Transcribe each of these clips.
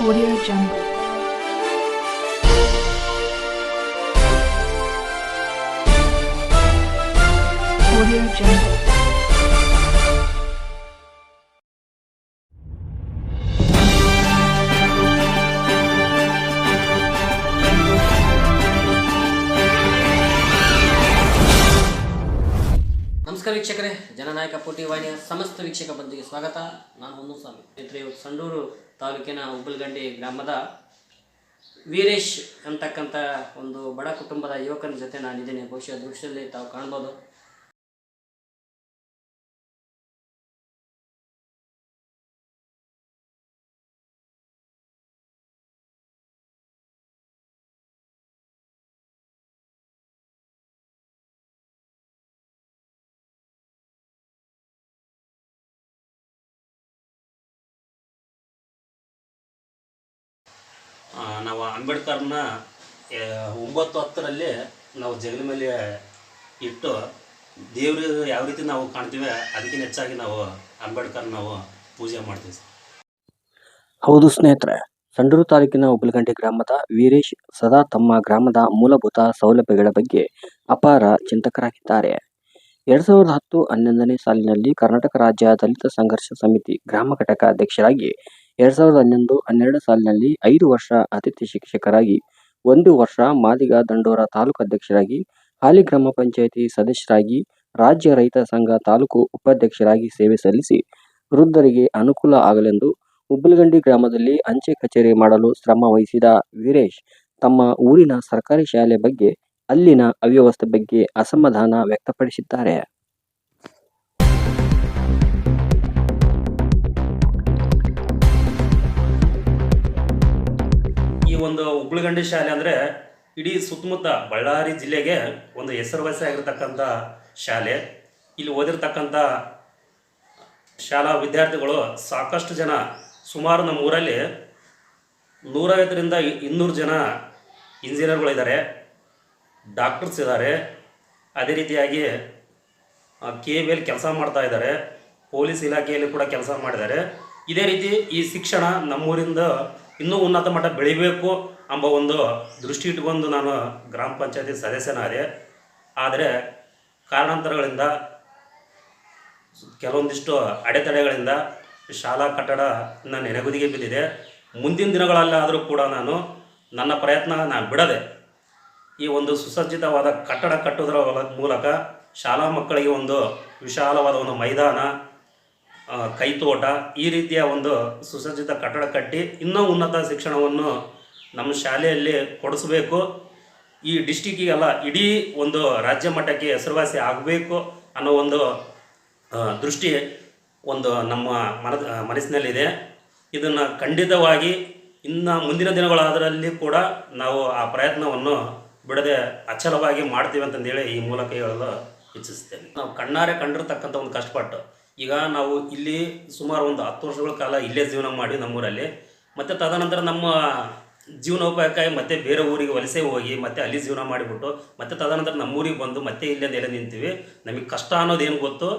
Audio Jungle. Audio Jungle. ನಮಸ್ಕಾರ ವೀಕ್ಷಕರೇ, ಜನನಾಯಕ ಪೋಟಿ ವಾಹಿನಿಯ ಸಮಸ್ತ ವೀಕ್ಷಕ ಬಂಧುಗೆ ಸ್ವಾಗತ. ನಾನು ಹೊನ್ನಸ್ವಾಮಿ. ಇವತ್ತು ಸಂಡೂರು ತಾಲೂಕಿನ ಉಬ್ಬಲಗಂಡಿ ಗ್ರಾಮದ ವೀರೇಶ್ ಅಂತಕ್ಕಂಥ ಒಂದು ಬಡ ಕುಟುಂಬದ ಯುವಕನ ಜೊತೆ ನಾನಿದ್ದೀನಿ. ಬಹುಶಃ ದೃಶ್ಯದಲ್ಲಿ ತಾವು ಕಾಣ್ಬೋದು. ನಾವು ಅಂಬೇಡ್ಕರ್ನ 9-10ರಲ್ಲಿ ನಾವು ಜಗಲಿ ಮೇಲೆ ಇಟ್ಟು ದೇವ್ರ ಯಾವ ರೀತಿ ನಾವು ಕಾಣ್ತೀವಿ ಅದಕ್ಕಿಂತ ಹೆಚ್ಚಾಗಿ ನಾವು ಅಂಬೇಡ್ಕರ್ ನಾವು ಪೂಜೆ ಮಾಡ್ತೀವಿ. ಹೌದು ಸ್ನೇಹಿತರೆ, ಸಂಡೂರು ತಾಲೂಕಿನ ಉಬ್ಬಲಗಂಡಿ ಗ್ರಾಮದ ವೀರೇಶ್ ಸದಾ ತಮ್ಮ ಗ್ರಾಮದ ಮೂಲಭೂತ ಸೌಲಭ್ಯಗಳ ಬಗ್ಗೆ ಅಪಾರ ಚಿಂತಕರಾಗಿದ್ದಾರೆ. 2010-11ನೇ ಸಾಲಿನಲ್ಲಿ ಕರ್ನಾಟಕ ರಾಜ್ಯ ದಲಿತ ಸಂಘರ್ಷ ಸಮಿತಿ ಗ್ರಾಮ ಘಟಕ ಅಧ್ಯಕ್ಷರಾಗಿ, 2011-12 ಸಾಲಿನಲ್ಲಿ 5 ವರ್ಷ ಅತಿಥಿ ಶಿಕ್ಷಕರಾಗಿ, 1 ವರ್ಷ ಮಾದಿಗ ದಂಡೋರ ತಾಲೂಕು ಅಧ್ಯಕ್ಷರಾಗಿ, ಹಾಲಿ ಗ್ರಾಮ ಪಂಚಾಯಿತಿ ಸದಸ್ಯರಾಗಿ, ರಾಜ್ಯ ರೈತ ಸಂಘ ತಾಲೂಕು ಉಪಾಧ್ಯಕ್ಷರಾಗಿ ಸೇವೆ ಸಲ್ಲಿಸಿ, ವೃದ್ಧರಿಗೆ ಅನುಕೂಲ ಆಗಲೆಂದು ಉಬ್ಬಲಗಂಡಿ ಗ್ರಾಮದಲ್ಲಿ ಅಂಚೆ ಕಚೇರಿ ಮಾಡಲು ಶ್ರಮ ವಹಿಸಿದ ವೀರೇಶ್ ತಮ್ಮ ಊರಿನ ಸರ್ಕಾರಿ ಶಾಲೆ ಬಗ್ಗೆ, ಅಲ್ಲಿನ ಅವ್ಯವಸ್ಥೆ ಬಗ್ಗೆ ಅಸಮಾಧಾನ ವ್ಯಕ್ತಪಡಿಸಿದ್ದಾರೆ. ಈ ಒಂದು ಉಬ್ಬಲಗಂಡಿ ಶಾಲೆ ಅಂದರೆ ಇಡೀ ಸುತ್ತಮುತ್ತ ಬಳ್ಳಾರಿ ಜಿಲ್ಲೆಗೆ ಒಂದು ಹೆಸರುವಾಸಿಯಾಗಿರ್ತಕ್ಕಂಥ ಶಾಲೆ. ಇಲ್ಲಿ ಓದಿರ್ತಕ್ಕಂಥ ಶಾಲಾ ವಿದ್ಯಾರ್ಥಿಗಳು ಸಾಕಷ್ಟು ಜನ, ಸುಮಾರು ನಮ್ಮ ಊರಲ್ಲಿ 150ರಿಂದ 200 ಜನ ಇಂಜಿನಿಯರ್ಗಳಿದ್ದಾರೆ, ಡಾಕ್ಟರ್ಸ್ ಇದ್ದಾರೆ, ಅದೇ ರೀತಿಯಾಗಿ KBL ಕೆಲಸ ಮಾಡ್ತಾ ಇದ್ದಾರೆ, ಪೊಲೀಸ್ ಇಲಾಖೆಯಲ್ಲಿ ಕೂಡ ಕೆಲಸ ಮಾಡಿದ್ದಾರೆ. ಇದೇ ರೀತಿ ಈ ಶಿಕ್ಷಣ ನಮ್ಮೂರಿಂದ ಇನ್ನೂ ಉನ್ನತ ಮಟ್ಟ ಬೆಳಿಬೇಕು ಎಂಬ ಒಂದು ದೃಷ್ಟಿ ಇಟ್ಕೊಂಡು ನಾನು ಗ್ರಾಮ ಪಂಚಾಯತಿ ಸದಸ್ಯನಾದೆ. ಆದರೆ ಕಾರಣಾಂತರಗಳಿಂದ, ಕೆಲವೊಂದಿಷ್ಟು ಅಡೆತಡೆಗಳಿಂದ ಶಾಲಾ ಕಟ್ಟಡ ನೆನೆಗುದಿಗೆ ಬಿದ್ದಿದೆ. ಮುಂದಿನ ದಿನಗಳಲ್ಲಾದರೂ ಕೂಡ ನನ್ನ ಪ್ರಯತ್ನ ಬಿಡದೆ ಈ ಒಂದು ಸುಸಜ್ಜಿತವಾದ ಕಟ್ಟಡ ಕಟ್ಟುವುದರ ಮೂಲಕ ಶಾಲಾ ಮಕ್ಕಳಿಗೆ ಒಂದು ವಿಶಾಲವಾದ ಒಂದು ಮೈದಾನ, ಕೈತೋಟ, ಈ ರೀತಿಯ ಒಂದು ಸುಸಜ್ಜಿತ ಕಟ್ಟಡ ಕಟ್ಟಿ ಇನ್ನೂ ಉನ್ನತ ಶಿಕ್ಷಣವನ್ನು ನಮ್ಮ ಶಾಲೆಯಲ್ಲಿ ಕೊಡಿಸಬೇಕು. ಈ ಡಿಸ್ಟಿಕ್ಕಿಗೆಲ್ಲ ಇಡೀ ಒಂದು ರಾಜ್ಯ ಮಟ್ಟಕ್ಕೆ ಹೆಸರುವಾಸಿ ಆಗಬೇಕು ಅನ್ನೋ ಒಂದು ದೃಷ್ಟಿ ಒಂದು ನಮ್ಮ ಮನಸ್ಸಿನಲ್ಲಿದೆ. ಇದನ್ನು ಖಂಡಿತವಾಗಿ ಇನ್ನು ಮುಂದಿನ ದಿನಗಳಾದರಲ್ಲಿ ಕೂಡ ನಾವು ಆ ಪ್ರಯತ್ನವನ್ನು ಬಿಡದೆ ಅಚಲವಾಗಿ ಮಾಡ್ತೀವಿ ಅಂತಂದೇಳಿ ಈ ಮೂಲಕ ಹೇಳಲು ಇಚ್ಛಿಸ್ತೇನೆ. ನಾವು ಕಣ್ಣಾರೆ ಕಂಡಿರ್ತಕ್ಕಂಥ ಒಂದು ಕಷ್ಟಪಟ್ಟು ಈಗ ನಾವು ಇಲ್ಲಿ ಸುಮಾರು ಒಂದು 10 ವರ್ಷಗಳ ಕಾಲ ಇಲ್ಲೇ ಜೀವನ ಮಾಡಿ ನಮ್ಮೂರಲ್ಲಿ, ಮತ್ತು ತದನಂತರ ನಮ್ಮ ಜೀವನೋಪಾಯಕ್ಕಾಗಿ ಮತ್ತೆ ಬೇರೆ ಊರಿಗೆ ವಲಸೆ ಹೋಗಿ ಮತ್ತೆ ಅಲ್ಲಿ ಜೀವನ ಮಾಡಿಬಿಟ್ಟು ಮತ್ತೆ ತದನಂತರ ನಮ್ಮೂರಿಗೆ ಬಂದು ಮತ್ತೆ ಇಲ್ಲೇ ನೆಲೆ ನಿಂತೀವಿ. ನಮಗೆ ಕಷ್ಟ ಅನ್ನೋದೇನು ಗೊತ್ತು,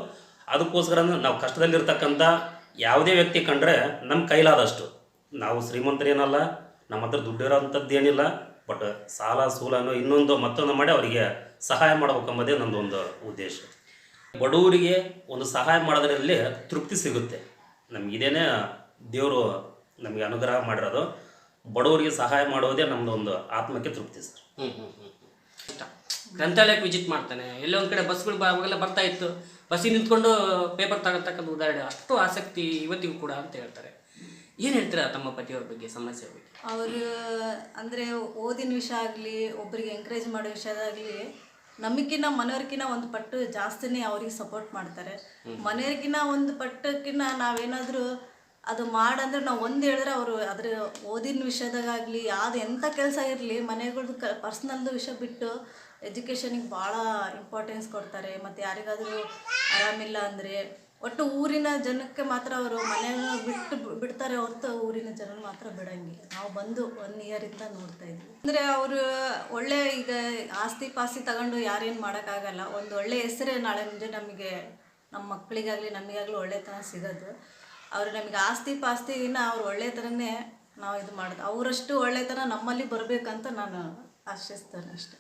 ಅದಕ್ಕೋಸ್ಕರ ನಾವು ಕಷ್ಟದಲ್ಲಿರ್ತಕ್ಕಂಥ ಯಾವುದೇ ವ್ಯಕ್ತಿ ಕಂಡ್ರೆ ನಮ್ಮ ಕೈಲಾದಷ್ಟು, ನಾವು ಶ್ರೀಮಂತರೇನಲ್ಲ, ನಮ್ಮ ಹತ್ರ ದುಡ್ಡಿರೋಂಥದ್ದು ಏನಿಲ್ಲ, ಬಟ್ ಸಾಲ ಸೂಲನೋ ಇನ್ನೊಂದು ಮತ್ತೊಂದು ಮಾಡಿ ಅವರಿಗೆ ಸಹಾಯ ಮಾಡಬೇಕೆಂಬುದೇ ನನ್ನದೊಂದು ಉದ್ದೇಶ. ಬಡವರಿಗೆ ಒಂದು ಸಹಾಯ ಮಾಡೋದ್ರಲ್ಲಿ ತೃಪ್ತಿ ಸಿಗುತ್ತೆ. ನಮಗಿದೇನೇ ದೇವರು ನಮಗೆ ಅನುಗ್ರಹ ಮಾಡಿರೋದು. ಬಡವರಿಗೆ ಸಹಾಯ ಮಾಡೋದೇ ನಮ್ಮದು ಒಂದು ಆತ್ಮಕ್ಕೆ ತೃಪ್ತಿ ಸರ್. ಗ್ರಂಥಾಲಯಕ್ಕೆ ವಿಸಿಟ್ ಮಾಡ್ತಾನೆ, ಎಲ್ಲೋ ಒಂದು ಕಡೆ ಬಸ್ಗಳು ಅವಾಗೆಲ್ಲ ಬರ್ತಾ ಇತ್ತು, ಬಸ್ಸಿಗೆ ನಿಂತ್ಕೊಂಡು ಪೇಪರ್ ತಗೊಳ್ತಕ್ಕಂಥ ಉದಾಹರಣೆ, ಅಷ್ಟು ಆಸಕ್ತಿ ಇವತ್ತಿಗೂ ಕೂಡ ಅಂತ ಹೇಳ್ತಾರೆ. ಏನು ಹೇಳ್ತೀರಾ ತಮ್ಮ ಪತಿಯವ್ರ ಬಗ್ಗೆ, ಸಮಸ್ಯೆ ಬಗ್ಗೆ? ಅವರು ಅಂದರೆ ಓದಿನ ವಿಷಯ ಆಗಲಿ, ಒಬ್ಬರಿಗೆ ಎಂಕರೇಜ್ ಮಾಡೋ ವಿಷಯದಾಗಲಿ ನಮಗಿನ್ನ ಮನೆಯವ್ರಿಗಿನ್ನ ಒಂದು ಪಟ್ಟು ಜಾಸ್ತಿನೇ ಅವ್ರಿಗೆ ಸಪೋರ್ಟ್ ಮಾಡ್ತಾರೆ. ಮನೆಯವ್ರಿಗಿನ್ನ ಒಂದು ಪಟ್ಟಕ್ಕಿನ್ನ ನಾವೇನಾದರೂ ಅದು ಮಾಡಂದ್ರೆ ನಾವು ಒಂದು ಹೇಳಿದ್ರೆ ಅವರು ಅದ್ರ ಓದಿನ ವಿಷಯದಾಗಲಿ ಯಾವುದು ಎಂಥ ಕೆಲಸ ಇರಲಿ ಮನೆಗಳದ್ದು ಪರ್ಸ್ನಲ್ದು ವಿಷಯ ಬಿಟ್ಟು ಎಜುಕೇಷನಿಗೆ ಭಾಳ ಇಂಪಾರ್ಟೆನ್ಸ್ ಕೊಡ್ತಾರೆ. ಮತ್ತು ಯಾರಿಗಾದರೂ ಆರಾಮಿಲ್ಲ ಅಂದರೆ ಒಟ್ಟು ಊರಿನ ಜನಕ್ಕೆ ಮಾತ್ರ ಅವರು ಮನೆಯನ್ನು ಬಿಡ್ತಾರೆ ಹೊರತು ಊರಿನ ಜನ ಮಾತ್ರ ಬಿಡಂಗಿಲ್ಲ. ನಾವು ಬಂದು 1 ಇಯರಿಂದ ನೋಡ್ತಾ ಇದ್ವಿ. ಅಂದರೆ ಅವರು ಒಳ್ಳೆ ಈಗ ಆಸ್ತಿ ಪಾಸ್ತಿ ತಗೊಂಡು ಯಾರೇನು ಮಾಡೋಕ್ಕಾಗಲ್ಲ. ಒಂದು ಒಳ್ಳೆ ಹೆಸರೇ ನಾಳೆ ಮುಂದೆ ನಮಗೆ, ನಮ್ಮ ಮಕ್ಕಳಿಗಾಗಲಿ ನಮಗಾಗಲಿ ಒಳ್ಳೆತನ ಸಿಗೋದು. ಅವರು ನಮಗೆ ಆಸ್ತಿ ಪಾಸ್ತಿನ ಅವ್ರು ಒಳ್ಳೆ ಥರನೇ ನಾವು ಇದು ಮಾಡೋದು. ಅವರಷ್ಟು ಒಳ್ಳೆತನ ನಮ್ಮಲ್ಲಿ ಬರಬೇಕಂತ ನಾನು ಆಶಿಸ್ತೇನೆ ಅಷ್ಟೆ.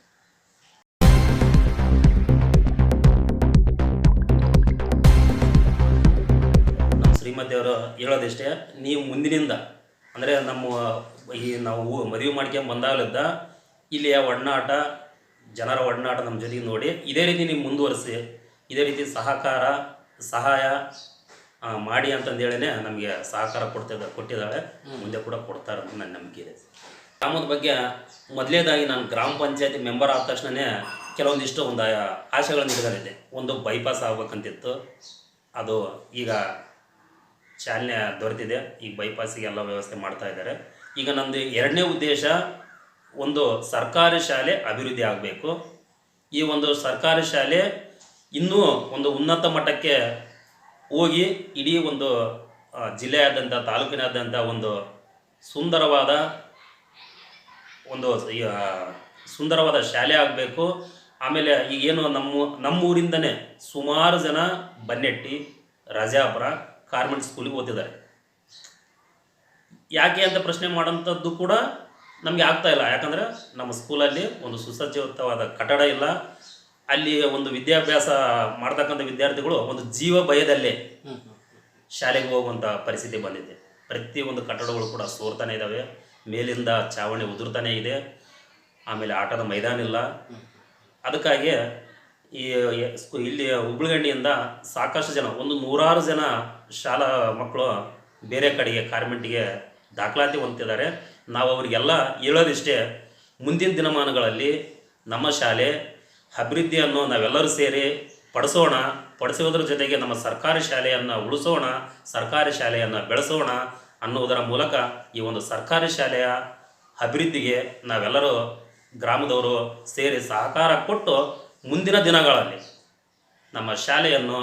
ನಮ್ಮ ಶ್ರೀಮತಿಯವರು ಹೇಳೋದಿಷ್ಟೇ, ನೀವು ಮುಂದಿನಿಂದ ಅಂದರೆ ನಾವು ಮದುವೆ ಮಾಡ್ಕೊಂಡು ಬಂದಾಗಲಿದ್ದ ಇಲ್ಲಿಯ ಒಡನಾಟ, ಜನರ ಒಡನಾಟ ನಮ್ಮ ಜೊತೆಗೆ ನೋಡಿ ಇದೇ ರೀತಿ ನೀವು ಮುಂದುವರಿಸಿ, ಇದೇ ರೀತಿ ಸಹಾಯ ಮಾಡಿ ಅಂತಂದೇಳಿನೇ ನಮಗೆ ಸಹಕಾರ ಕೊಟ್ಟಿದ್ದಾಳೆ, ಮುಂದೆ ಕೂಡ ಕೊಡ್ತಾರೆ ಅಂತ ನನ್ನ ನಂಬಿಕೆ ಇದೆ. ಗ್ರಾಮದ ಬಗ್ಗೆ ಮೊದಲೇದಾಗಿ ನಾನು ಗ್ರಾಮ ಪಂಚಾಯತಿ ಮೆಂಬರ್ ಆದ ತಕ್ಷಣವೇ ಕೆಲವೊಂದಿಷ್ಟು ಒಂದು ಆಶೆಗಳನ್ನು ಇಟ್ಕೊಂಡಿದ್ದೆ. ಒಂದು ಬೈಪಾಸ್ ಆಗ್ಬೇಕಂತಿತ್ತು, ಅದು ಈಗ ಚಾಲನೆ ದೊರೆತಿದೆ. ಈಗ ಬೈಪಾಸಿಗೆ ಎಲ್ಲ ವ್ಯವಸ್ಥೆ ಮಾಡ್ತಾ ಇದ್ದಾರೆ. ಈಗ ನಮ್ಮದು ಎರಡನೇ ಉದ್ದೇಶ, ಒಂದು ಸರ್ಕಾರಿ ಶಾಲೆ ಅಭಿವೃದ್ಧಿ ಆಗಬೇಕು. ಈ ಒಂದು ಸರ್ಕಾರಿ ಶಾಲೆ ಇನ್ನೂ ಒಂದು ಉನ್ನತ ಮಟ್ಟಕ್ಕೆ ಹೋಗಿ ಇಡೀ ಒಂದು ಜಿಲ್ಲೆಯಾದ್ಯಂತ, ತಾಲೂಕಿನಾದ್ಯಂತ ಒಂದು ಸುಂದರವಾದ ಶಾಲೆ ಆಗಬೇಕು. ಆಮೇಲೆ ಈಗೇನು ನಮ್ಮೂರಿಂದನೇ ಸುಮಾರು ಜನ ಬನ್ನೆಟ್ಟಿ, ರಾಜಾಪುರ ಕಾರ್ಮೆಂಟ್ ಸ್ಕೂಲಿಗೆ ಓದ್ತಿದ್ದಾರೆ. ಯಾಕೆ ಅಂತ ಪ್ರಶ್ನೆ ಮಾಡೋಂಥದ್ದು ಕೂಡ ನಮಗೆ ಆಗ್ತಾಯಿಲ್ಲ. ಯಾಕಂದರೆ ನಮ್ಮ ಸ್ಕೂಲಲ್ಲಿ ಒಂದು ಸುಸಜ್ಜಿತವಾದ ಕಟ್ಟಡ ಇಲ್ಲ. ಅಲ್ಲಿ ಒಂದು ವಿದ್ಯಾಭ್ಯಾಸ ಮಾಡ್ತಕ್ಕಂಥ ವಿದ್ಯಾರ್ಥಿಗಳು ಒಂದು ಜೀವ ಭಯದಲ್ಲೇ ಶಾಲೆಗೆ ಹೋಗುವಂಥ ಪರಿಸ್ಥಿತಿ ಬಂದಿದೆ. ಪ್ರತಿಯೊಂದು ಕಟ್ಟಡಗಳು ಕೂಡ ಸೋರ್ತಾನೆ ಇದ್ದಾವೆ, ಮೇಲಿಂದ ಚಾವಣಿ ಉದುರ್ತಾನೆ ಇದೆ, ಆಮೇಲೆ ಆಟದ ಮೈದಾನ ಇಲ್ಲ. ಅದಕ್ಕಾಗಿ ಇಲ್ಲಿ ಉಬ್ಳಗಂಡಿಯಿಂದ ಸಾಕಷ್ಟು ಜನ, ಒಂದು 100 ಜನ ಶಾಲಾ ಮಕ್ಕಳು ಬೇರೆ ಕಡೆಗೆ ಕಾರ್ಮೆಂಟಿಗೆ ದಾಖಲಾತಿ ಹೊಂದಿದ್ದಾರೆ. ನಾವು ಅವರಿಗೆಲ್ಲ ಹೇಳೋದಿಷ್ಟೇ, ಮುಂದಿನ ದಿನಮಾನಗಳಲ್ಲಿ ನಮ್ಮ ಶಾಲೆ ಅಭಿವೃದ್ಧಿಯನ್ನು ನಾವೆಲ್ಲರೂ ಸೇರಿ ಪಡಿಸೋದ್ರ ಜೊತೆಗೆ ನಮ್ಮ ಸರ್ಕಾರಿ ಶಾಲೆಯನ್ನು ಉಳಿಸೋಣ, ಸರ್ಕಾರಿ ಶಾಲೆಯನ್ನು ಬೆಳೆಸೋಣ ಅನ್ನುವುದರ ಮೂಲಕ ಈ ಒಂದು ಸರ್ಕಾರಿ ಶಾಲೆಯ ಅಭಿವೃದ್ಧಿಗೆ ನಾವೆಲ್ಲರೂ ಗ್ರಾಮದವರು ಸೇರಿ ಸಹಕಾರ ಕೊಟ್ಟು ಮುಂದಿನ ದಿನಗಳಲ್ಲಿ ನಮ್ಮ ಶಾಲೆಯನ್ನು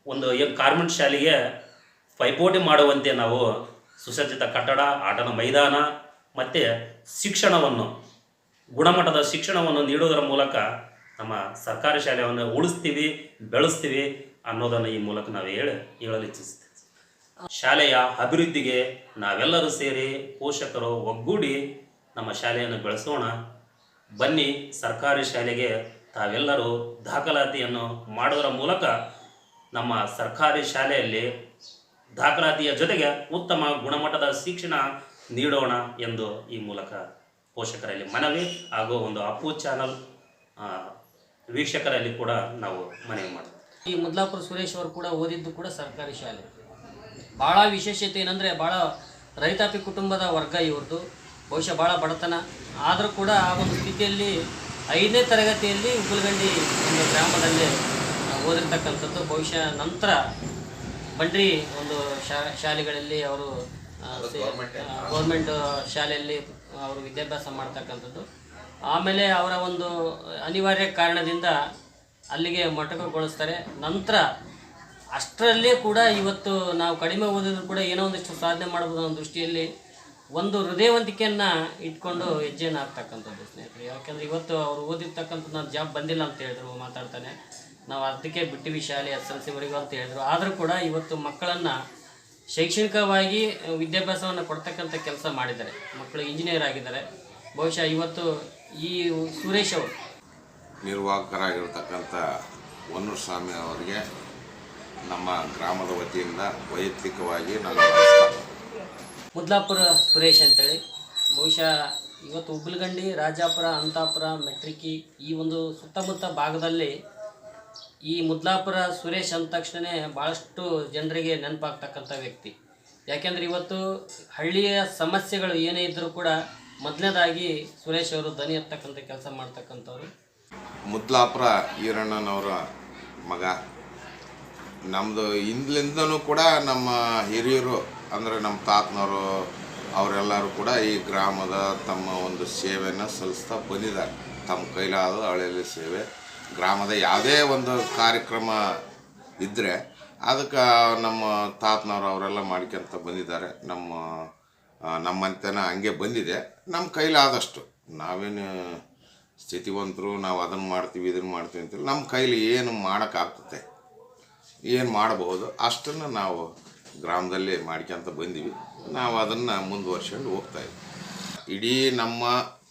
ಒಂದು ಕಾರ್ಮೆಂಟ್ ಶಾಲೆಗೆ ಪೈಪೋಟಿ ಮಾಡುವಂತೆ ನಾವು ಸುಸಜ್ಜಿತ ಕಟ್ಟಡ, ಆಟದ ಮೈದಾನ ಮತ್ತು ಗುಣಮಟ್ಟದ ಶಿಕ್ಷಣವನ್ನು ನೀಡುವುದರ ಮೂಲಕ ನಮ್ಮ ಸರ್ಕಾರಿ ಶಾಲೆಯನ್ನು ಉಳಿಸ್ತೀವಿ, ಬೆಳೆಸ್ತೀವಿ ಅನ್ನೋದನ್ನು ಈ ಮೂಲಕ ನಾವು ಹೇಳಲು ಇಚ್ಛಿಸ್ತೀವಿ. ಶಾಲೆಯ ಅಭಿವೃದ್ಧಿಗೆ ನಾವೆಲ್ಲರೂ ಸೇರಿ ಪೋಷಕರು ಒಗ್ಗೂಡಿ ನಮ್ಮ ಶಾಲೆಯನ್ನು ಬೆಳೆಸೋಣ. ಬನ್ನಿ, ಸರ್ಕಾರಿ ಶಾಲೆಗೆ ತಾವೆಲ್ಲರೂ ದಾಖಲಾತಿಯನ್ನು ಮಾಡೋದರ ಮೂಲಕ ನಮ್ಮ ಸರ್ಕಾರಿ ಶಾಲೆಯಲ್ಲಿ ದಾಖಲಾತಿಯ ಜೊತೆಗೆ ಉತ್ತಮ ಗುಣಮಟ್ಟದ ಶಿಕ್ಷಣ ನೀಡೋಣ ಎಂದು ಈ ಮೂಲಕ ಪೋಷಕರಲ್ಲಿ ಮನವಿ ಹಾಗೂ ಒಂದು ಅಪ್ಪು ಚಾನಲ್ ವೀಕ್ಷಕರಲ್ಲಿ ಕೂಡ ನಾವು ಮನವಿ ಮಾಡ್ತೀವಿ. ಈ ಮುದ್ಲಾಪುರ ಸುರೇಶ್ ಅವರು ಕೂಡ ಓದಿದ್ದು ಕೂಡ ಸರ್ಕಾರಿ ಶಾಲೆ. ಭಾಳ ವಿಶೇಷತೆ ಏನಂದರೆ, ಭಾಳ ರೈತಾಪಿ ಕುಟುಂಬದ ವರ್ಗ ಇವ್ರದ್ದು. ಬಹುಶಃ ಭಾಳ ಬಡತನ ಆದರೂ ಕೂಡ ಆ ಒಂದು ಸ್ಥಿತಿಯಲ್ಲಿ 5ನೇ ತರಗತಿಯಲ್ಲಿ ಉಪ್ಪಲಗಂಡಿ ಒಂದು ಗ್ರಾಮದಲ್ಲಿ ಓದಿರ್ತಕ್ಕಂಥದ್ದು. ಬಹುಶಃ ನಂತರ ಬಂಡ್ರಿ ಒಂದು ಶಾಲೆಗಳಲ್ಲಿ ಅವರು ಗೌರ್ಮೆಂಟ್ ಶಾಲೆಯಲ್ಲಿ ಅವರು ವಿದ್ಯಾಭ್ಯಾಸ ಮಾಡ್ತಕ್ಕಂಥದ್ದು. ಆಮೇಲೆ ಅವರ ಒಂದು ಅನಿವಾರ್ಯ ಕಾರಣದಿಂದ ಅಲ್ಲಿಗೆ ಮೊಟಕುಗೊಳಿಸ್ತಾರೆ. ನಂತರ ಅಷ್ಟರಲ್ಲೇ ಕೂಡ ಇವತ್ತು ನಾವು ಕಡಿಮೆ ಓದಿದ್ರು ಕೂಡ ಏನೋ ಒಂದಿಷ್ಟು ಸಾಧನೆ ಮಾಡ್ಬೋದು ಅನ್ನೋ ದೃಷ್ಟಿಯಲ್ಲಿ ಒಂದು ಹೃದಯವಂತಿಕೆಯನ್ನು ಇಟ್ಕೊಂಡು ಹೆಜ್ಜೆಯನ್ನು ಹಾಕ್ತಕ್ಕಂಥದ್ದು ಸ್ನೇಹಿತರೆ. ಯಾಕೆಂದರೆ ಇವತ್ತು ಅವರು ಓದಿರ್ತಕ್ಕಂಥದ್ದು ನಾನು ಜಾಬ್ ಬಂದಿಲ್ಲ ಅಂತ ಹೇಳಿದ್ರು ಮಾತಾಡ್ತಾನೆ. ನಾವು ಅದಕ್ಕೆ ಬಿಟ್ಟಿವಿ ಶಾಲೆ SLCವರೆಗೂ ಅಂತ ಹೇಳಿದ್ರು. ಆದರೂ ಕೂಡ ಇವತ್ತು ಮಕ್ಕಳನ್ನು ಶೈಕ್ಷಣಿಕವಾಗಿ ವಿದ್ಯಾಭ್ಯಾಸವನ್ನು ಕೊಡ್ತಕ್ಕಂಥ ಕೆಲಸ ಮಾಡಿದ್ದಾರೆ. ಮಕ್ಕಳು ಇಂಜಿನಿಯರ್ ಆಗಿದ್ದಾರೆ. ಬಹುಶಃ ಇವತ್ತು ಈ ಸುರೇಶ್ ಅವರು ನಿರ್ವಾಹಕರಾಗಿರ್ತಕ್ಕಂಥ ಹೊನ್ನೂರು ಸ್ವಾಮಿ ಅವರಿಗೆ ನಮ್ಮ ಗ್ರಾಮದ ವತಿಯಿಂದ ವೈಯಕ್ತಿಕವಾಗಿ ನಾನು ಮುದ್ಲಾಪುರ ಸುರೇಶ್ ಅಂತೇಳಿ. ಬಹುಶಃ ಇವತ್ತು ಉಬ್ಬಲಗಂಡಿ, ರಾಜಾಪುರ, ಅಂತಾಪುರ, ಮೆಟ್ರಿಕಿ ಈ ಒಂದು ಸುತ್ತಮುತ್ತ ಭಾಗದಲ್ಲಿ ಈ ಮುದ್ಲಾಪುರ ಸುರೇಶ್ ಅಂದ ತಕ್ಷಣವೇ ಭಾಳಷ್ಟು ಜನರಿಗೆ ನೆನಪಾಗ್ತಕ್ಕಂಥ ವ್ಯಕ್ತಿ. ಯಾಕೆಂದರೆ ಇವತ್ತು ಹಳ್ಳಿಯ ಸಮಸ್ಯೆಗಳು ಏನೇ ಇದ್ದರೂ ಕೂಡ ಮೊದಲನೇದಾಗಿ ಸುರೇಶ್ ಅವರು ಧ್ವನಿ ಎತ್ತಕ್ಕಂಥ ಕೆಲಸ ಮಾಡ್ತಕ್ಕಂಥವ್ರು. ಮುದ್ಲಾಪುರ ಈರಣ್ಣನವರ ಮಗ. ನಮ್ಮದು ಹಿಂದ್ಲಿಂದನೂ ಕೂಡ ನಮ್ಮ ಹಿರಿಯರು ಅಂದರೆ ನಮ್ಮ ತಾತನವರು ಅವರೆಲ್ಲರೂ ಕೂಡ ಈ ಗ್ರಾಮದ ತಮ್ಮ ಒಂದು ಸೇವೆಯನ್ನು ಸಲ್ಲಿಸ್ತಾ ಬಂದಿದ್ದಾರೆ. ತಮ್ಮ ಕೈಲಾದ ಹಳ್ಳಿಯಲ್ಲಿ ಸೇವೆ, ಗ್ರಾಮದ ಯಾವುದೇ ಒಂದು ಕಾರ್ಯಕ್ರಮ ಇದ್ದರೆ ಅದಕ್ಕೆ ನಮ್ಮ ತಾತನವರು ಅವರೆಲ್ಲ ಮಾಡ್ಕೊಂತ ಬಂದಿದ್ದಾರೆ. ನಮ್ಮಂತೆನ ಹಂಗೆ ಬಂದಿದೆ. ನಮ್ಮ ಕೈಲಾದಷ್ಟು ನಾವೇನು ಸ್ಥಿತಿವಂತರು, ನಾವು ಅದನ್ನು ಮಾಡ್ತೀವಿ ಇದನ್ನು ಮಾಡ್ತೀವಿ ಅಂತೇಳಿ ನಮ್ಮ ಕೈಲಿ ಏನು ಮಾಡೋಕ್ಕಾಗ್ತದೆ, ಏನು ಮಾಡಬಹುದು ಅಷ್ಟನ್ನು ನಾವು ಗ್ರಾಮದಲ್ಲಿ ಮಾಡ್ಕೊಂತ ಬಂದೀವಿ. ನಾವು ಅದನ್ನು ಮುಂದುವರ್ಸ್ಕೊಂಡು ಹೋಗ್ತಾ ಇದ್ವಿ. ಇಡೀ ನಮ್ಮ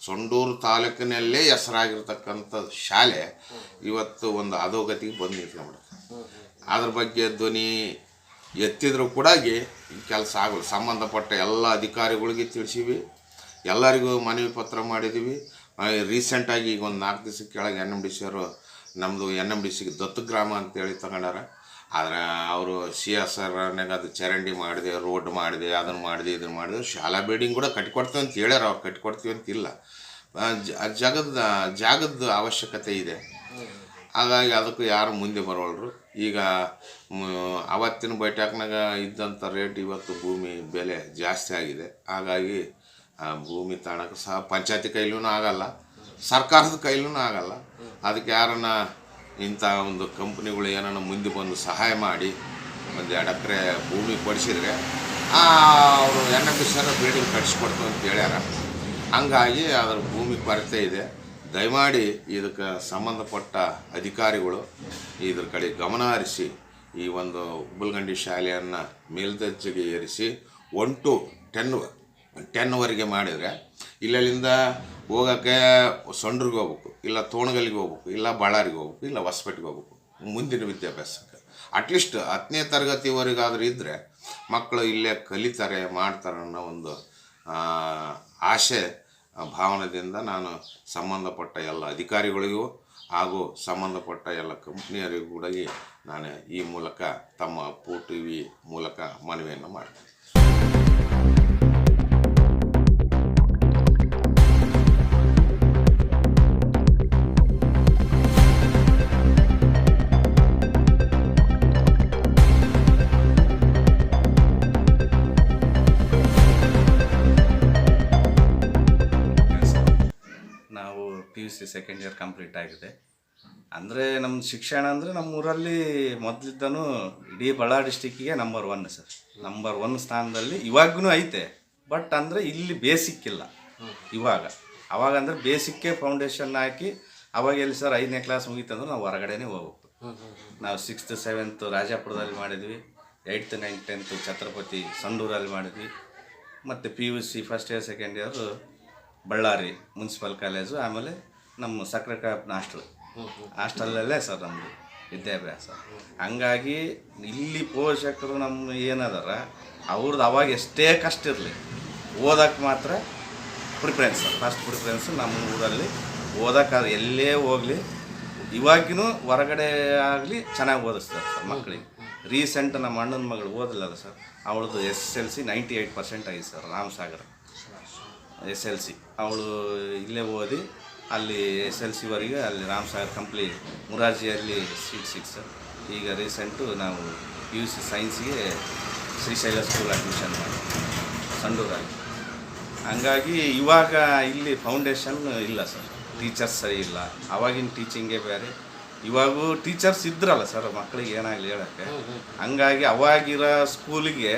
ಸೊಂಡೂರು ತಾಲೂಕಿನಲ್ಲೇ ಹೆಸರಾಗಿರ್ತಕ್ಕಂಥ ಶಾಲೆ ಇವತ್ತು ಒಂದು ಅಧೋಗತಿಗೆ ಬಂದು ನಿಂತ್ಕೊಂಡ್ಬಿಡುತ್ತೆ. ಅದ್ರ ಬಗ್ಗೆ ಧ್ವನಿ ಎತ್ತಿದ್ರೂ ಕೂಡ ಈ ಕೆಲಸ ಆಗೋಲ್ಲ. ಸಂಬಂಧಪಟ್ಟ ಎಲ್ಲ ಅಧಿಕಾರಿಗಳಿಗೆ ತಿಳಿಸಿವಿ, ಎಲ್ಲರಿಗೂ ಮನವಿ ಪತ್ರ ಮಾಡಿದ್ದೀವಿ. ರೀಸೆಂಟಾಗಿ ಈಗ ಒಂದು 4 ದಿವಸಕ್ಕೆ ಕೆಳಗೆ NMDC ಅವರು ನಮ್ಮದು NMDCಗೆ ದತ್ತು ಗ್ರಾಮ ಅಂತೇಳಿ ತಗೊಂಡಾರ. ಆದರೆ ಅವರು CSRನಾಗ ಅದು ಚರಂಡಿ ಮಾಡಿದೆ, ರೋಡ್ ಮಾಡಿದೆ, ಅದನ್ನು ಮಾಡಿದೆ, ಇದನ್ನು ಮಾಡಿದೆ. ಶಾಲಾ ಬಿಲ್ಡಿಂಗ್ ಕೂಡ ಕಟ್ಕೊಡ್ತೀವಿ ಅಂತ ಹೇಳ್ಯಾರ. ಅವ್ರು ಕಟ್ಕೊಡ್ತೀವಿ ಅಂತಿಲ್ಲ. ಜಾಗದ ಅವಶ್ಯಕತೆ ಇದೆ. ಹಾಗಾಗಿ ಅದಕ್ಕೂ ಯಾರು ಮುಂದೆ ಬರೋಲ್ರು. ಈಗ ಅವತ್ತಿನ ಬೈಠಾಕ್ನಾಗ ಇದ್ದಂಥ ರೇಟ್ ಇವತ್ತು ಭೂಮಿ ಬೆಲೆ ಜಾಸ್ತಿ ಆಗಿದೆ. ಹಾಗಾಗಿ ಭೂಮಿ ತಾಣಕ್ಕೆ ಸಹ ಪಂಚಾಯತಿ ಕೈಲೂ ಆಗಲ್ಲ, ಸರ್ಕಾರದ ಕೈಲೂ ಆಗಲ್ಲ. ಅದಕ್ಕೆ ಯಾರನ್ನ ಇಂಥ ಒಂದು ಕಂಪ್ನಿಗಳು ಏನನ್ನ ಮುಂದೆ ಬಂದು ಸಹಾಯ ಮಾಡಿ ಒಂದು 2 ಎಕರೆ ಭೂಮಿ ಕೊಡಿಸಿದ್ರೆ ಅವರು NMDC ಬಿಲ್ಡಿಂಗ್ ಕಟ್ಸಿಕೊಡ್ತೀವಿ ಅಂತ ಹೇಳ್ಯಾರ. ಹಂಗಾಗಿ ಅದರ ಭೂಮಿ ಕೊರತೆ ಇದೆ. ದಯಮಾಡಿ ಇದಕ್ಕೆ ಸಂಬಂಧಪಟ್ಟ ಅಧಿಕಾರಿಗಳು ಇದ್ರ ಕಡೆ ಗಮನ ಹರಿಸಿ ಈ ಒಂದು ಉಬ್ಬಲ್ಗಂಡಿ ಶಾಲೆಯನ್ನು ಮೇಲ್ದರ್ಜೆಗೆ ಏರಿಸಿ 1 to 10ವರೆಗೆ ಮಾಡಿದರೆ ಇಲ್ಲಿಂದ ಹೋಗೋಕ್ಕೆ ಸೊಂಡ್ರಿಗೆ ಹೋಗ್ಬೇಕು, ಇಲ್ಲ ತೋಣಗಲ್ಲಿಗೆ ಹೋಗ್ಬೇಕು, ಇಲ್ಲ ಬಳ್ಳಾರಿಗೆ ಹೋಗ್ಬೇಕು, ಇಲ್ಲ ಹೊಸಪೇಟೆಗೆ ಹೋಗ್ಬೇಕು ಮುಂದಿನ ವಿದ್ಯಾಭ್ಯಾಸಕ್ಕೆ. ಅಟ್ಲೀಸ್ಟ್ 10ನೇ ತರಗತಿವರೆಗಾದರೂ ಇದ್ದರೆ ಮಕ್ಕಳು ಇಲ್ಲೇ ಕಲಿತಾರೆ, ಮಾಡ್ತಾರೆ ಅನ್ನೋ ಒಂದು ಆಶೆ ಭಾವನೆಯಿಂದ ನಾನು ಸಂಬಂಧಪಟ್ಟ ಎಲ್ಲ ಅಧಿಕಾರಿಗಳಿಗೂ ಹಾಗೂ ಸಂಬಂಧಪಟ್ಟ ಎಲ್ಲ ಕಂಪ್ನಿಯರಿಗೂ ಕೂಡ ನಾನು ಈ ಮೂಲಕ ತಮ್ಮ ಅಪ್ಪು TV ಮೂಲಕ ಮನವಿಯನ್ನು ಮಾಡ್ತೀನಿ. PUC ಸೆಕೆಂಡ್ ಇಯರ್ ಕಂಪ್ಲೀಟ್ ಆಗಿದೆ. ಅಂದರೆ ನಮ್ಮ ಶಿಕ್ಷಣ ಅಂದರೆ ನಮ್ಮ ಊರಲ್ಲಿ ಮೊದಲಿದ್ದನು ಇಡೀ ಬಳ್ಳಾರಿ ಡಿಸ್ಟಿಕ್ಕಿಗೆ ನಂಬರ್ 1 ಸರ್. ನಂಬರ್ 1 ಸ್ಥಾನದಲ್ಲಿ ಇವಾಗೂ ಐತೆ. ಬಟ್ ಅಂದರೆ ಇಲ್ಲಿ ಬೇಸಿಕ್ ಇಲ್ಲ ಅವಾಗ ಅಂದರೆ ಬೇಸಿಕ್ಗೆ ಫೌಂಡೇಶನ್ ಹಾಕಿ ಅವಾಗ ಎಲ್ಲಿ ಸರ್ 5ನೇ ಕ್ಲಾಸ್ ಮುಗೀತಂದ್ರೆ ನಾವು ಹೊರಗಡೆನೇ ಹೋಗ್ಬೇಕು. ನಾವು 6th 7th ರಾಜಾಪುರದಲ್ಲಿ ಮಾಡಿದ್ವಿ, 8th 9th 10th ಛತ್ರಪತಿ ಸಂಡೂರಲ್ಲಿ ಮಾಡಿದ್ವಿ. ಮತ್ತು PUC first year second year Ballari municipal college, ಆಮೇಲೆ ನಮ್ಮ ಸಕ್ರೆಕಾಯಪ್ಪನ ಹಾಸ್ಟೆಲಲ್ಲೇ ಸರ್ ನಮ್ಮದು ವಿದ್ಯಾಭ್ಯಾಸ. ಹಂಗಾಗಿ ಇಲ್ಲಿ ಪೋಷಕರು ನಮ್ಮ ಏನದಾರ ಅವ್ರದ್ದು ಅವಾಗ ಎಷ್ಟೇ ಕಷ್ಟ ಇರಲಿ ಓದೋಕ್ಕೆ ಮಾತ್ರ ಪ್ರಿಫರೆನ್ಸ್ ಸರ್. ಫಸ್ಟ್ ಪ್ರಿಫರೆನ್ಸು ನಮ್ಮ ಊರಲ್ಲಿ ಓದೋಕ್ಕಾದ್ರೆ ಎಲ್ಲೇ ಹೋಗಲಿ ಇವಾಗಿನೂ ಹೊರಗಡೆ ಆಗಲಿ ಚೆನ್ನಾಗಿ ಓದಿಸ್ತಾರೆ ಸರ್ ಮಕ್ಕಳಿಗೆ. ರೀಸೆಂಟ್ ನಮ್ಮ ಅಣ್ಣನ ಮಗಳು ಓದಿಲ್ಲ ಸರ್, ಅವಳದು SSLC 98% ಆಗಿದೆ ಸರ್. ರಾಮಸಾಗರ SLC ಅವಳು ಇಲ್ಲೇ ಓದಿ ಅಲ್ಲಿ SLCವರೆಗೆ ಅಲ್ಲಿ ರಾಮಸಾಗರ್ ಕಂಪ್ಲೀಟ್ ಮುರಾರ್ಜಿಯಲ್ಲಿ ಸೀಟ್ ಸಿಕ್ತು ಸರ್. ಈಗ ರೀಸೆಂಟು ನಾವು PUC ಸೈನ್ಸ್ಗೆ ಶ್ರೀಶೈಲ ಸ್ಕೂಲ್ ಅಡ್ಮಿಷನ್ ಮಾಡಿ ಸಂಡೂರಲ್ಲಿ. ಹಂಗಾಗಿ ಇವಾಗ ಇಲ್ಲಿ ಫೌಂಡೇಶನ್ ಇಲ್ಲ ಸರ್, ಟೀಚರ್ಸ್ ಸರಿ ಇಲ್ಲ. ಆವಾಗಿನ ಟೀಚಿಂಗೇ ಬೇರೆ, ಇವಾಗೂ ಟೀಚರ್ಸ್ ಇದ್ರಲ್ಲ ಸರ್ ಮಕ್ಕಳಿಗೆ ಏನಾಗಲಿ ಹೇಳೋಕ್ಕೆ. ಹಂಗಾಗಿ ಅವಾಗಿರೋ ಸ್ಕೂಲಿಗೆ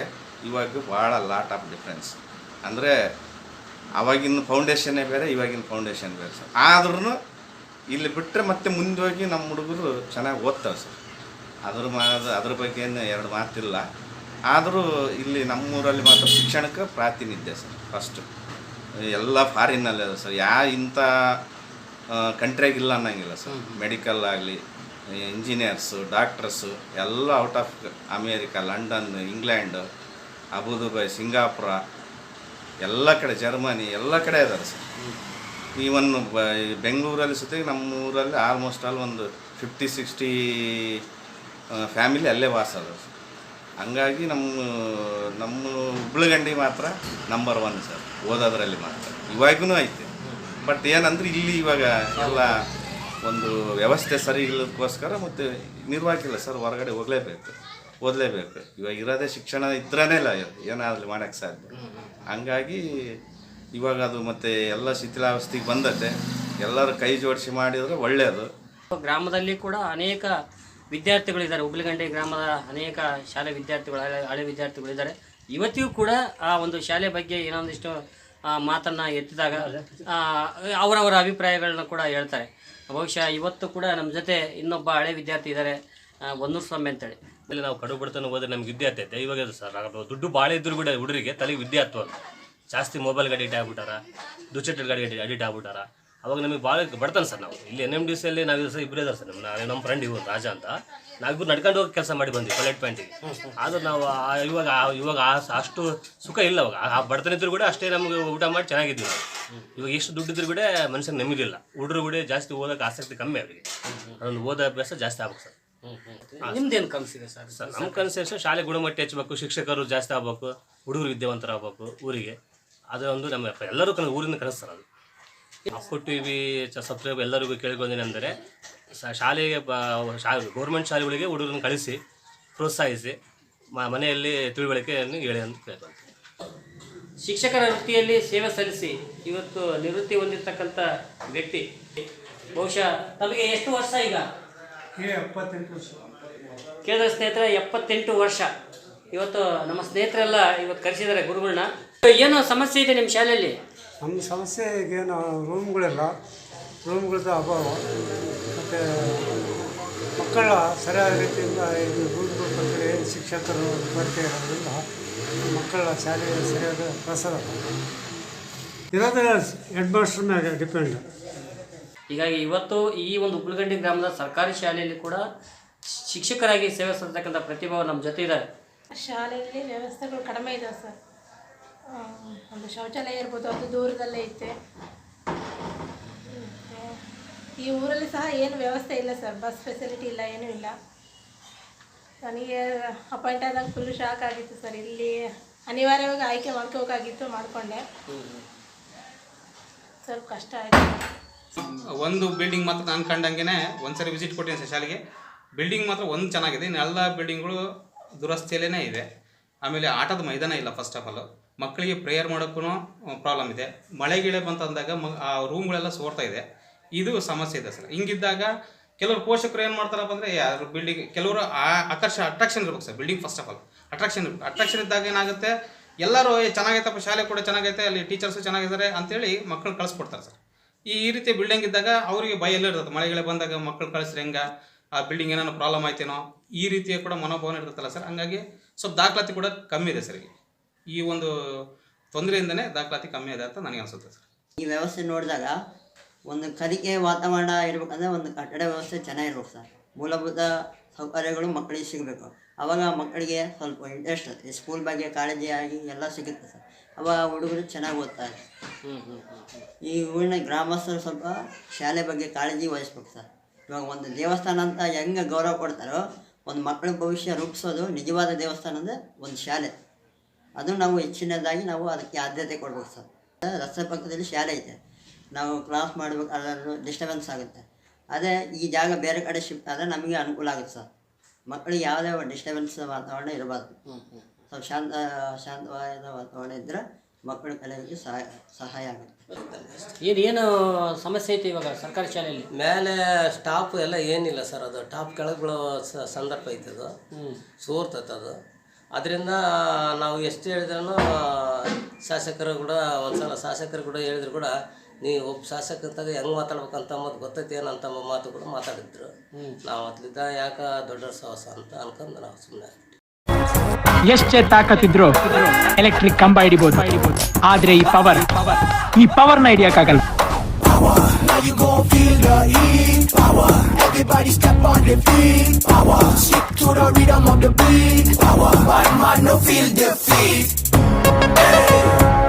ಇವಾಗ ಭಾಳ ಲಾಟ್ ಆಫ್ ಡಿಫ್ರೆನ್ಸ್. ಅಂದರೆ ಆವಾಗಿನ ಫೌಂಡೇಶನ್ನೇ ಬೇರೆ, ಇವಾಗಿನ ಫೌಂಡೇಶನ್ ಬೇರೆ ಸರ್. ಆದ್ರೂ ಇಲ್ಲಿ ಬಿಟ್ಟರೆ ಮತ್ತೆ ಮುಂದೆ ಹೋಗಿ ನಮ್ಮ ಹುಡುಗರು ಚೆನ್ನಾಗಿ ಓದ್ತಾವೆ ಸರ್. ಅದ್ರ ಬಗ್ಗೆ ಏನು 2 ಮಾತಿಲ್ಲ. ಆದರೂ ಇಲ್ಲಿ ನಮ್ಮೂರಲ್ಲಿ ಮಾತ್ರ ಶಿಕ್ಷಣಕ್ಕೆ ಪ್ರಾತಿನಿಧ್ಯ ಸರ್. ಫಸ್ಟು ಎಲ್ಲ ಫಾರಿನ್ನಲ್ಲೇ ಅದ ಸರ್, ಇಂಥ ಕಂಟ್ರಿಯಾಗಿಲ್ಲ ಅನ್ನಂಗಿಲ್ಲ ಸರ್. ಮೆಡಿಕಲ್ ಆಗಲಿ, ಇಂಜಿನಿಯರ್ಸು, ಡಾಕ್ಟರ್ಸು ಎಲ್ಲ out of America, London, England, Abu Dhabi, Singapore ಎಲ್ಲ ಕಡೆ, ಜರ್ಮನಿ ಎಲ್ಲ ಕಡೆ ಇದ್ದಾರೆ ಸರ್. ಈವನ್ ಬೆಂಗಳೂರಲ್ಲಿ ಸುತ್ತಿಗೆ ನಮ್ಮ ಊರಲ್ಲಿ ಆಲ್ಮೋಸ್ಟ್ ಆಲ್ ಒಂದು 50-60 ಫ್ಯಾಮಿಲಿ ಅಲ್ಲೇ ವಾಸ ಅದ ಸರ್. ಹಂಗಾಗಿ ನಮ್ಮ ಉಬ್ಬಳಗಂಡಿ ಮಾತ್ರ ನಂಬರ್ 1 ಸರ್ ಓದೋದ್ರಲ್ಲಿ ಮಾತ್ರ. ಇವಾಗೂ ಐತೆ. ಬಟ್ ಏನಂದ್ರೆ ಇಲ್ಲಿ ಇವಾಗ ಎಲ್ಲ ಒಂದು ವ್ಯವಸ್ಥೆ ಸರಿ ಇಲ್ಲದಕ್ಕೋಸ್ಕರ ಮತ್ತು ನಿರ್ವಾಹಕಿಲ್ಲ ಸರ್, ಹೊರಗಡೆ ಓದಲೇಬೇಕು. ಇವಾಗ ಇರೋದೇ ಶಿಕ್ಷಣ ಇದ್ರೇ ಇಲ್ಲ ಏನಾದರೂ ಮಾಡೋಕ್ಕೆ ಸಾಧ್ಯ. ಹಂಗಾಗಿ ಇವಾಗ ಅದು ಮತ್ತು ಎಲ್ಲ ಶಿಥಿಲಾವಸ್ಥೆಗೆ ಬಂದತೆ. ಎಲ್ಲರೂ ಕೈ ಜೋಡಿಸಿ ಮಾಡಿದರೆ ಒಳ್ಳೆಯದು. ಗ್ರಾಮದಲ್ಲಿ ಕೂಡ ಅನೇಕ ವಿದ್ಯಾರ್ಥಿಗಳಿದ್ದಾರೆ. ಉಬ್ಬಳಗಂಡಿ ಗ್ರಾಮದ ಅನೇಕ ಶಾಲೆ ವಿದ್ಯಾರ್ಥಿಗಳು, ಹಳೆ ವಿದ್ಯಾರ್ಥಿಗಳಿದ್ದಾರೆ. ಇವತ್ತಿಗೂ ಕೂಡ ಆ ಒಂದು ಶಾಲೆ ಬಗ್ಗೆ ಏನೊಂದಿಷ್ಟು ಮಾತನ್ನು ಎತ್ತಿದಾಗ ಅವರವರ ಅಭಿಪ್ರಾಯಗಳನ್ನ ಕೂಡ ಹೇಳ್ತಾರೆ. ಬಹುಶಃ ಇವತ್ತು ಕೂಡ ನಮ್ಮ ಜೊತೆ ಇನ್ನೊಬ್ಬ ಹಳೆ ವಿದ್ಯಾರ್ಥಿ ಇದ್ದಾರೆ, ಹೊನ್ನೂರು ಸ್ವಾಮಿ ಅಂತೇಳಿ. ಅಲ್ಲಿ ನಾವು ಕಡು ಬಡತನ ಹೋದ್ರೆ ನಮ್ಗೆ ವಿದ್ಯೆ ಆಗ್ತೈತೆ. ಇವಾಗ ಸರ್ ದುಡ್ಡು ಭಾಳ ಇದ್ರು ಕೂಡ ಹುಡುಗರಿಗೆ ತಲೆಗೆ ವಿದ್ಯೆ ಹತ್ತುವಾಗ ಜಾಸ್ತಿ ಮೊಬೈಲ್ಗೆ ಅಡಿಕ್ಟ್ ಆಗ್ಬಿಟ್ಟಾರ, ದುಶ್ಚಟಗಳಿಗೆ ಅಡಿಕ್ಟ್ ಆಗ್ಬಿಟ್ಟಾರ. ಅವಾಗ ನಮಗೆ ಭಾಳ ಬಡ್ತಾನೆ ಸರ್. ನಾವು ಇಲ್ಲಿ NMDCಯಲ್ಲಿ ನಾವು ಸರ್ ಇಬ್ಬರೇ ಇದ್ದಾರೆ ಸರ್. ನಮ್ಮ ಫ್ರೆಂಡ್ ಇವರು ರಾಜ ಅಂತ, ನಾವಿಬ್ಬರು ನಡ್ಕೊಂಡು ಹೋಗಿ ಕೆಲಸ ಮಾಡಿ ಬಂದ್ವಿ ಪೈಲಟ್ ಪ್ಯಾಂಟಿಗೆ. ಆದ್ರೆ ನಾವು ಇವಾಗ ಅಷ್ಟು ಸುಖ ಇಲ್ಲ. ಅವಾಗ ಆ ಬಡತನ ಇದ್ರು ಕೂಡ ಅಷ್ಟೇ ನಮಗೆ ಊಟ ಮಾಡಿ ಚೆನ್ನಾಗಿದ್ವಿ ನಾವು. ಇವಾಗ ಎಷ್ಟು ದುಡ್ಡಿದ್ರು ಕೂಡ ಮನುಷ್ಯನ ನೆಮ್ಮದಿಲ್ಲ. ಹುಡುಗರು ಕೂಡ ಜಾಸ್ತಿ ಓದೋಕೆ ಆಸಕ್ತಿ ಕಮ್ಮಿ ಅವರಿಗೆ. ಅದೊಂದು ಓದೋ ಅಭ್ಯಾಸ ಜಾಸ್ತಿ ಆಗ್ಬೇಕು ಸರ್. ನಿಮ್ದೇನು ಕನಸಿದೆ ಸರ್? ಸರ್ ನಮ್ಮ ಕನಸು ಶಾಲೆ ಗುಣಮಟ್ಟ ಹೆಚ್ಚಬೇಕು, ಶಿಕ್ಷಕರು ಜಾಸ್ತಿ ಆಗ್ಬೇಕು, ಹುಡುಗರು ವಿದ್ಯಾವಂತರಾಗಬೇಕು ಊರಿಗೆ. ಅದೊಂದು ನಮ್ಮ ಎಲ್ಲರೂ ಊರಿನ ಕನಸು ಸರ್. ಅದು ಅಪ್ಪು TV ಸಬ್ಸ್ಕ್ರೈಬ್ ಎಲ್ಲರಿಗೂ ಕೇಳ್ಕೊಂಡೇನೆಂದರೆ ಶಾಲೆಗೆ ಗೌರ್ಮೆಂಟ್ ಶಾಲೆಗಳಿಗೆ ಹುಡುಗರನ್ನು ಕಳಿಸಿ ಪ್ರೋತ್ಸಾಹಿಸಿ ಮನೆಯಲ್ಲಿ ತಿಳುವಳಿಕೆಯನ್ನು ಹೇಳಿ ಅಂತ ಕೇಳ್ಕೊಂತೀವಿ. ಶಿಕ್ಷಕರ ವೃತ್ತಿಯಲ್ಲಿ ಸೇವೆ ಸಲ್ಲಿಸಿ ಇವತ್ತು ನಿವೃತ್ತಿ ಹೊಂದಿರತಕ್ಕಂಥ ವ್ಯಕ್ತಿ. ಬಹುಶಃ ತಮಗೆ ಎಷ್ಟು ವರ್ಷ ಈಗ? 78 ವರ್ಷ. ಕೇಳಿದ ಸ್ನೇಹಿತರೆ 78 ವರ್ಷ. ಇವತ್ತು ನಮ್ಮ ಸ್ನೇಹಿತರೆಲ್ಲ ಇವತ್ತು ಕರೆಸಿದ್ದಾರೆ ಗುರುಗಳನ್ನ. ಏನೋ ಸಮಸ್ಯೆ ಇದೆ ನಿಮ್ಮ ಶಾಲೆಯಲ್ಲಿ? ನಮ್ಮ ಸಮಸ್ಯೆ ಈಗೇನು ರೂಮ್ಗಳಿಲ್ಲ, ರೂಮ್ಗಳದ್ದು ಅಭಾವ, ಮತ್ತು ಮಕ್ಕಳ ಸರಿಯಾದ ರೀತಿಯಿಂದ ಇದು ರೂಮ್ಗಳ ಬಗ್ಗೆ ಶಿಕ್ಷಕರು ಬರ್ತಾ ಇರೋದ್ರಿಂದ ಮಕ್ಕಳ ಶಾಲೆಗೆ ಸರಿಯಾದ ಪ್ರಸಾರ ಇರೋದೇ ಹೆಡ್ ಮಾಸ್ಟರ್ ಮ್ಯಾಗೆ ಡಿಪೆಂಡ್. ಹೀಗಾಗಿ ಇವತ್ತು ಈ ಒಂದು ಉಪ್ಪಲಗಂಡಿ ಗ್ರಾಮದ ಸರ್ಕಾರಿ ಶಾಲೆಯಲ್ಲಿ ಕೂಡ ಶಿಕ್ಷಕರಾಗಿ ಸೇವೆ ಸಲ್ಲಿಸತಕ್ಕಂಥ ಪ್ರತಿಭಾವ ನಮ್ಮ ಜೊತೆ ಇದ್ದಾರೆ. ಶಾಲೆಯಲ್ಲಿ ವ್ಯವಸ್ಥೆಗಳು ಕಡಿಮೆ ಇದಾವೆ ಸರ್. ಒಂದು ಶೌಚಾಲಯ ಇರ್ಬೋದು, ಅದು ದೂರದಲ್ಲೇ ಐತೆ. ಈ ಊರಲ್ಲಿ ಸಹ ಏನು ವ್ಯವಸ್ಥೆ ಇಲ್ಲ ಸರ್. ಬಸ್ ಫೆಸಿಲಿಟಿ ಇಲ್ಲ, ಏನೂ ಇಲ್ಲ. ನನಗೆ ಅಪಾಯಿಂಟ್ ಆದಾಗ ಫುಲ್ಲು ಶಾಕ್ ಆಗಿತ್ತು ಸರ್. ಇಲ್ಲಿ ಅನಿವಾರ್ಯವಾಗಿ ಆಯ್ಕೆ ಮಾಡ್ಕೋಬೇಕಾಗಿತ್ತು, ಮಾಡಿಕೊಂಡೆ. ಸ್ವಲ್ಪ ಕಷ್ಟ ಆಯಿತು. ಒಂದು ಬಿಲ್ಡಿಂಗ್ ಮಾತ್ರ ನಾನು ಕಂಡಂಗೆ ಒಂದ್ಸರಿ ವಿಸಿಟ್ ಕೊಟ್ಟಿದ್ದೀನಿ ಸರ್ ಶಾಲೆಗೆ. ಬಿಲ್ಡಿಂಗ್ ಮಾತ್ರ ಒಂದು ಚೆನ್ನಾಗಿದೆ, ಇನ್ನು ಎಲ್ಲ ಬಿಲ್ಡಿಂಗ್ಗಳು ದುರಸ್ತಿಯಲ್ಲೇ ಇದೆ. ಆಮೇಲೆ ಆಟದ ಮೈದಾನ ಇಲ್ಲ. ಫಸ್ಟ್ ಆಫ್ ಆಲ್ ಮಕ್ಕಳಿಗೆ ಪ್ರೇಯರ್ ಮಾಡೋಕ್ಕೂ ಪ್ರಾಬ್ಲಮ್ ಇದೆ. ಮಳೆ ಗಿಳೆ ಬಂತಂದಾಗ ಆ ರೂಮ್ಗಳೆಲ್ಲ ಸೋರ್ತಾ ಇದೆ. ಇದು ಸಮಸ್ಯೆ ಇದೆ ಸರ್. ಹಿಂಗಿದ್ದಾಗ ಕೆಲವರು ಪೋಷಕರು ಏನು ಮಾಡ್ತಾರಪ್ಪ ಅಂದರೆ ಯಾರು ಬಿಲ್ಡಿಂಗ್ ಕೆಲವರು ಅಟ್ರಾಕ್ಷನ್ ಇರ್ಬೇಕು sir. Building first of all attraction ಇದ್ದಾಗ ಏನಾಗುತ್ತೆ, ಎಲ್ಲರೂ ಚೆನ್ನಾಗೈತಪ್ಪ ಶಾಲೆ ಕೂಡ ಚೆನ್ನಾಗೈತೆ, ಅಲ್ಲಿ ಟೀಚರ್ಸು ಚೆನ್ನಾಗಿದ್ದಾರೆ ಅಂತೇಳಿ ಮಕ್ಕಳು ಕಳಿಸ್ಕೊಡ್ತಾರೆ ಸರ್. ಈ ರೀತಿ ಬಿಲ್ಡಿಂಗ್ ಇದ್ದಾಗ ಅವರಿಗೆ ಭಯ ಎಲ್ಲ ಇರ್ತದೆ. ಮಳೆಗಳೇ ಬಂದಾಗ ಮಕ್ಕಳು ಕಳಿಸ್ರೆ ಹೆಂಗೆ, ಆ ಬಿಲ್ಡಿಂಗ್ ಏನಾದ್ರು ಪ್ರಾಬ್ಲಮ್ ಆಯ್ತೇನೋ, ಈ ರೀತಿಯ ಕೂಡ ಮನೋಭಾವನೆ ಇರ್ತಲ್ಲ ಸರ್. ಹಂಗಾಗಿ ಸ್ವಲ್ಪ ದಾಖಲಾತಿ ಕೂಡ ಕಮ್ಮಿ ಇದೆ ಸರ್. ಈ ಒಂದು ತೊಂದರೆಯಿಂದನೇ ದಾಖಲಾತಿ ಕಮ್ಮಿ ಇದೆ ಅಂತ ನನಗೆ ಅನಿಸುತ್ತೆ ಸರ್. ಈ ವ್ಯವಸ್ಥೆ ನೋಡಿದಾಗ ಒಂದು ಕಲಿಕೆ ವಾತಾವರಣ ಇರಬೇಕಂದ್ರೆ ಒಂದು ಕಟ್ಟಡ ವ್ಯವಸ್ಥೆ ಚೆನ್ನಾಗಿರ್ಬೇಕು ಸರ್. ಮೂಲಭೂತ ಸೌಕರ್ಯಗಳು ಮಕ್ಕಳಿಗೆ ಸಿಗಬೇಕು. ಆವಾಗ ಮಕ್ಕಳಿಗೆ ಸ್ವಲ್ಪ ಇಂಟ್ರೆಸ್ಟ್ ಈ ಸ್ಕೂಲ್ ಬಗ್ಗೆ ಕಾಳಜಿಯಾಗಿ ಎಲ್ಲ ಸಿಗುತ್ತೆ ಸರ್. ಅವಾಗ ಹುಡುಗರು ಚೆನ್ನಾಗಿ ಓದ್ತಾರೆ. ಈ ಊರಿನ ಗ್ರಾಮಸ್ಥರು ಸ್ವಲ್ಪ ಶಾಲೆ ಬಗ್ಗೆ ಕಾಳಜಿ ವಹಿಸ್ಬೇಕು ಸರ್. ಇವಾಗ ಒಂದು ದೇವಸ್ಥಾನ ಅಂತ ಹೆಂಗೆ ಗೌರವ ಕೊಡ್ತಾರೋ, ಒಂದು ಮಕ್ಕಳ ಭವಿಷ್ಯ ರೂಪಿಸೋದು ನಿಜವಾದ ದೇವಸ್ಥಾನ ಅಂದರೆ ಒಂದು ಶಾಲೆ. ಅದು ನಾವು ಹೆಚ್ಚಿನದಾಗಿ ನಾವು ಅದಕ್ಕೆ ಆದ್ಯತೆ ಕೊಡ್ಬೇಕು ಸರ್. ರಸ್ತೆ ಪಕ್ಕದಲ್ಲಿ ಶಾಲೆ ಐತೆ, ನಾವು ಕ್ಲಾಸ್ ಮಾಡಬೇಕು, ಅದರಲ್ಲೂ ಡಿಸ್ಟರ್ಬೆನ್ಸ್ ಆಗುತ್ತೆ. ಅದೇ ಈ ಜಾಗ ಬೇರೆ ಕಡೆ ಶಿಫ್ಟ್ ಆದರೆ ನಮಗೆ ಅನುಕೂಲ ಆಗುತ್ತೆ ಸರ್. ಮಕ್ಕಳಿಗೆ ಯಾವುದೇ ಡಿಸ್ಟರ್ಬೆನ್ಸ್ ವಾತಾವರಣ ಇರಬಾರ್ದು. ಸ್ವಲ್ಪ ಶಾಂತವಾದ ವಾತಾವರಣ ಇದ್ದರೆ ಮಕ್ಕಳ ಕಲಿಕೆಗೆ ಸಹಾಯ ಆಗುತ್ತೆ. ಏನು ಸಮಸ್ಯೆ ಐತೆ ಇವಾಗ ಸರ್ಕಾರಿ ಶಾಲೆಯಲ್ಲಿ? ಮೇಲೆ ಸ್ಟಾಫ್ ಎಲ್ಲ ಏನಿಲ್ಲ ಸರ್. ಅದು ಟಾಪ್ ಕೆಳಗೆ ಬೀಳೋ ಸಂದರ್ಭ ಐತೆ. ಅದು ಸೋರ್ತೈತೆ ಅದು. ಅದರಿಂದ ನಾವು ಎಷ್ಟು ಹೇಳಿದ್ರೂ ಶಾಸಕರು ಕೂಡ ಒಂದ್ಸಲ ಶಾಸಕರು ಕೂಡ ಹೇಳಿದ್ರು ಕೂಡ, ನೀವು ಒಬ್ಬ ಶಾಸಕಂತಾಗ ಹೆಂಗೆ ಮಾತಾಡ್ಬೇಕಂತ ಮತ್ತು ಗೊತ್ತೈತೆ ಏನಂತ ಮಾತು ಕೂಡ ಮಾತಾಡಿದ್ರು. ನಾವು ಅದ್ಲಿದ್ದ ಯಾಕೆ ದೊಡ್ಡ ಸಾಹಸ ಅಂತ ಅನ್ಕೊಂಡು ನಾವು ಸುಮ್ಮನೆ. ಎಷ್ಟೇ ತಾಕತ್ತಿದ್ರು ಎಲೆಕ್ಟ್ರಿಕ್ ಕಂಬ ಹಿಡಿಬೋದು, ಆದ್ರೆ ಈ ಪವರ್ನ ಹಿಡಿಯಕ್ಕಾಗಲ್ಲ. Everybody step on the beat, power, stick to the rhythm of the beat, power, bad man no feel defeat. Hey.